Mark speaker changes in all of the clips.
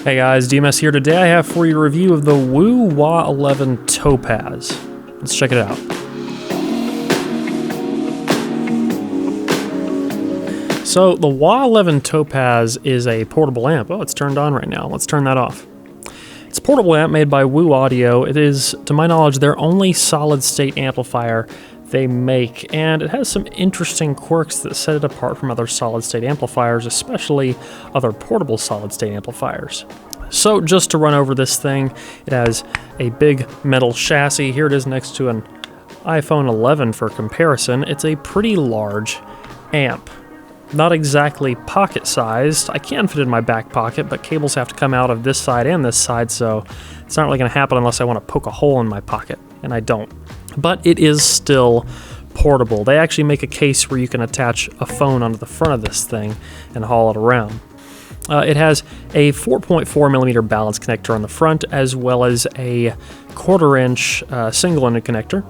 Speaker 1: Hey guys, DMS here. Today I have for you a review of the WA11 Topaz. Let's check it out. So the WA11 Topaz is a portable amp. Oh, it's turned on right now. Let's turn that off. It's a portable amp made by WU Audio. It is, to my knowledge, their only solid-state amplifier they make, and it has some interesting quirks that set it apart from other solid-state amplifiers, especially other portable solid-state amplifiers. So just to run over this thing, it has a big metal chassis. Here it is next to an iPhone 11 for comparison. It's a pretty large amp. Not exactly pocket-sized. I can fit it in my back pocket, but cables have to come out of this side and this side, so it's not really going to happen unless I want to poke a hole in my pocket, and I don't. But it is still portable. They actually make a case where you can attach a phone onto the front of this thing and haul it around. It has a 4.4 millimeter balance connector on the front, as well as a 1/4 inch single-ended connector.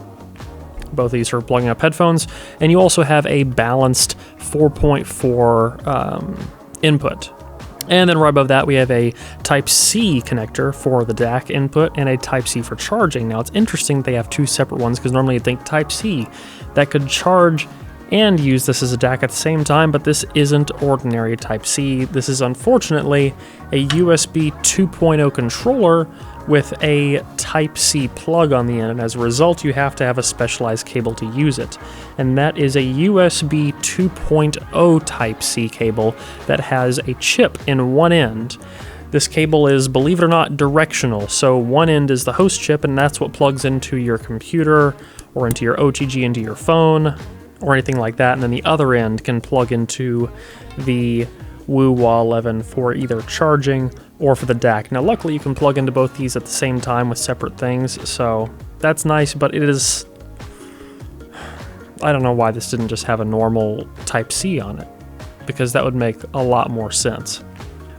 Speaker 1: Both of these are plugging up headphones, and you also have a balanced 4.4 input. And then right above that, we have a Type-C connector for the DAC input and a Type-C for charging. Now, it's interesting that they have two separate ones, because normally you'd think Type-C that could charge and use this as a DAC at the same time, but this isn't ordinary Type-C. This is unfortunately a USB 2.0 controller with a Type-C plug on the end, and as a result you have to have a specialized cable to use it. And that is a USB 2.0 Type-C cable that has a chip in one end. This cable is, believe it or not, directional, so one end is the host chip, and that's what plugs into your computer or into your OTG into your phone or anything like that, and then the other end can plug into the WA11 for either charging or for the DAC. Now luckily you can plug into both these at the same time with separate things, so that's nice, but it is... I don't know why this didn't just have a normal Type-C on it, because that would make a lot more sense.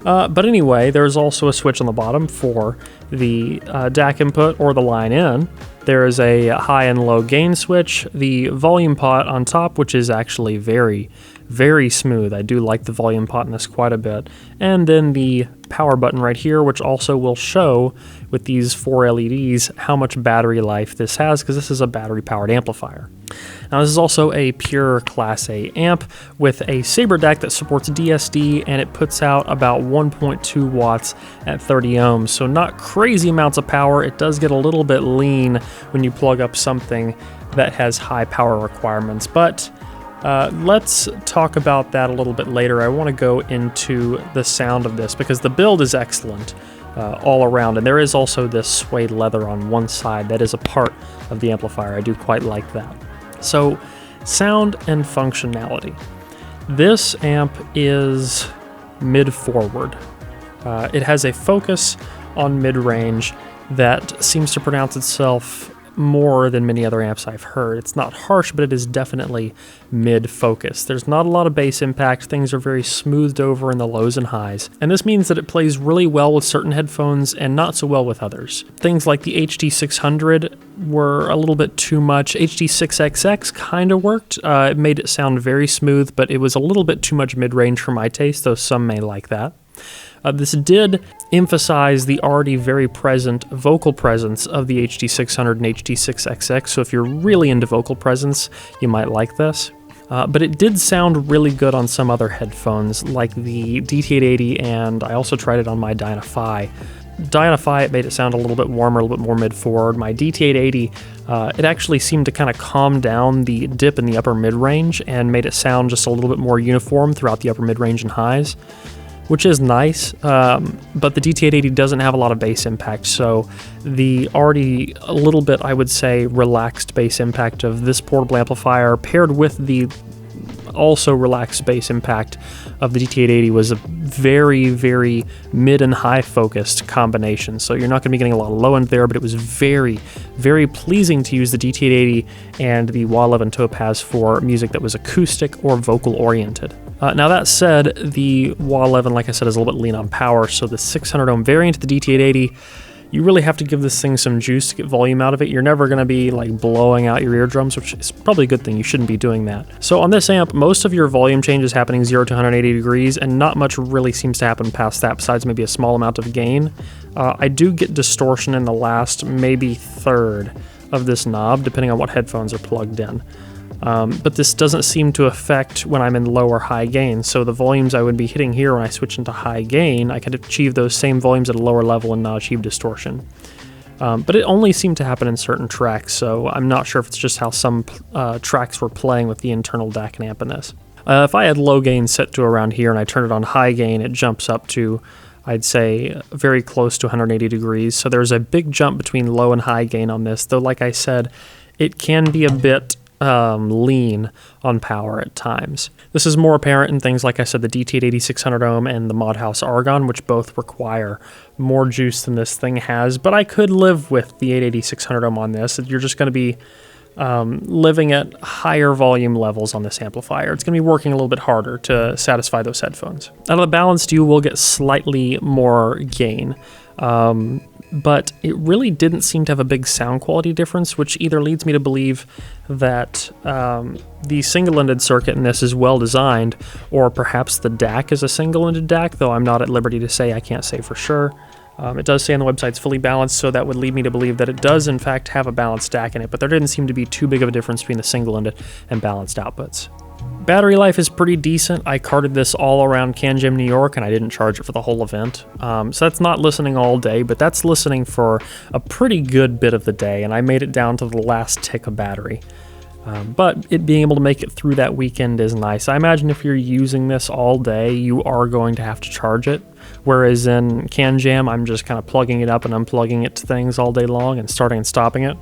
Speaker 1: But anyway, there's also a switch on the bottom for the DAC input or the line in. There is a high and low gain switch, the volume pot on top, which is actually very, very smooth. I do like the volume pot in this quite a bit. And then the power button right here, which also will show with these 4 LEDs how much battery life this has, because this is a battery-powered amplifier. Now this is also a pure Class A amp with a Saber DAC that supports DSD, and it puts out about 1.2 watts at 30 ohms, so not crazy amounts of power. It does get a little bit lean when you plug up something that has high power requirements, but let's talk about that a little bit later. I want to go into the sound of this because the build is excellent all around, and there is also this suede leather on one side that is a part of the amplifier. I do quite like that. So, sound and functionality. This amp is mid-forward. It has a focus on mid-range that seems to pronounce itself more than many other amps I've heard. It's not harsh, but it is definitely mid-focus. There's not a lot of bass impact. Things are very smoothed over in the lows and highs. And this means that it plays really well with certain headphones and not so well with others. Things like the HD600 were a little bit too much. HD6XX kind of worked. It made it sound very smooth, but it was a little bit too much mid-range for my taste, though some may like that. This did emphasize the already very present vocal presence of the HD600 and HD6XX, so if you're really into vocal presence, you might like this. But it did sound really good on some other headphones, like the DT880, and I also tried it on my Dyna-Fi. Dyna-Fi, it made it sound a little bit warmer, a little bit more mid-forward. My DT880, it actually seemed to kind of calm down the dip in the upper mid-range and made it sound just a little bit more uniform throughout the upper mid-range and highs, which is nice, but the DT880 doesn't have a lot of bass impact, so the already a little bit, I would say, relaxed bass impact of this portable amplifier paired with the also relaxed bass impact of the DT880 was a very, very mid and high focused combination. So you're not going to be getting a lot of low end there, but it was very, very pleasing to use the DT880 and the WA11 Topaz for music that was acoustic or vocal oriented. Now that said, the WA11, like I said, is a little bit lean on power, so the 600 ohm variant of the DT880, You really have to give this thing some juice to get volume out of it. You're never going to be like blowing out your eardrums, which is probably a good thing. You shouldn't be doing that. So on this amp, most of your volume change is happening 0 to 180 degrees, and not much really seems to happen past that besides maybe a small amount of gain. I do get distortion in the last maybe third of this knob, depending on what headphones are plugged in. But this doesn't seem to affect when I'm in low or high gain, so the volumes I would be hitting here when I switch into high gain, I could achieve those same volumes at a lower level and not achieve distortion. But it only seemed to happen in certain tracks, so I'm not sure if it's just how some tracks were playing with the internal DAC and amp in this. If I had low gain set to around here and I turn it on high gain, it jumps up to, I'd say, very close to 180 degrees, so there's a big jump between low and high gain on this, though like I said, it can be a bit lean on power at times. This is more apparent in things like I said, the DT at 8600 ohm and the Modhouse Argon, which both require more juice than this thing has, but I could live with the 8600 ohm on this. You're just going to be living at higher volume levels on this amplifier. It's going to be working a little bit harder to satisfy those headphones. Out of the balanced, you will get slightly more gain. But it really didn't seem to have a big sound quality difference, which either leads me to believe that the single-ended circuit in this is well designed, or perhaps the DAC is a single-ended DAC, though I'm not at liberty to say, I can't say for sure. It does say on the website it's fully balanced, so that would lead me to believe that it does in fact have a balanced DAC in it, but there didn't seem to be too big of a difference between the single-ended and balanced outputs. Battery life is pretty decent. I carted this all around CanJam New York and I didn't charge it for the whole event. So that's not listening all day, but that's listening for a pretty good bit of the day, and I made it down to the last tick of battery. But it being able to make it through that weekend is nice. I imagine if you're using this all day, you are going to have to charge it. Whereas in CanJam, I'm just kind of plugging it up and unplugging it to things all day long and starting and stopping it.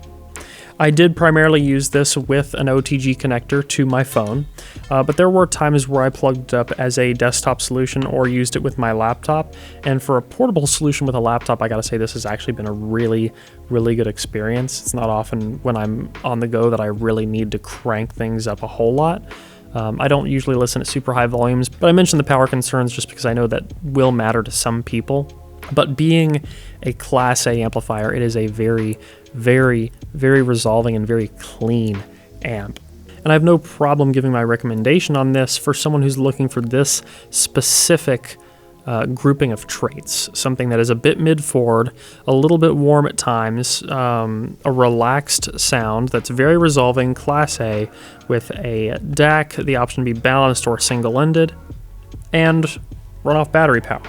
Speaker 1: I did primarily use this with an OTG connector to my phone, but there were times where I plugged it up as a desktop solution or used it with my laptop, and for a portable solution with a laptop, I gotta say this has actually been a really good experience. It's not often when I'm on the go that I really need to crank things up a whole lot. I don't usually listen at super high volumes, but I mentioned the power concerns just because I know that will matter to some people. But being a Class A amplifier, it is a very resolving and very clean amp. And I have no problem giving my recommendation on this for someone who's looking for this specific grouping of traits. Something that is a bit mid-forward, a little bit warm at times, a relaxed sound that's very resolving, Class A, with a DAC, the option to be balanced or single-ended, and runoff battery power.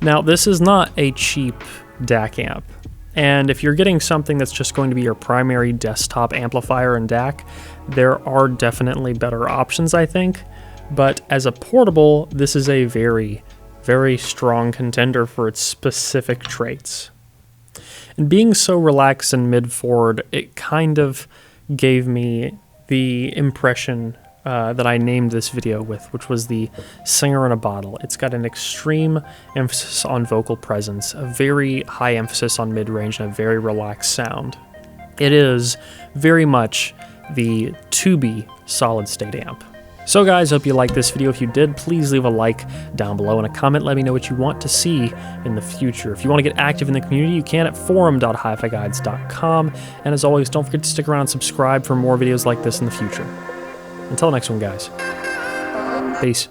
Speaker 1: Now, this is not a cheap DAC amp, and if you're getting something that's just going to be your primary desktop amplifier and DAC, there are definitely better options, I think, but as a portable, this is a very strong contender for its specific traits. And being so relaxed and mid-forward, it kind of gave me the impression that I named this video with, which was the singer in a bottle. It's got an extreme emphasis on vocal presence, a very high emphasis on mid-range, and a very relaxed sound. It is very much the to-be solid-state amp. So guys, hope you liked this video. If you did, please leave a like down below and a comment. Let me know what you want to see in the future. If you want to get active in the community, you can at forum.hifiguides.com. And as always, don't forget to stick around and subscribe for more videos like this in the future. Until next one, guys. Peace.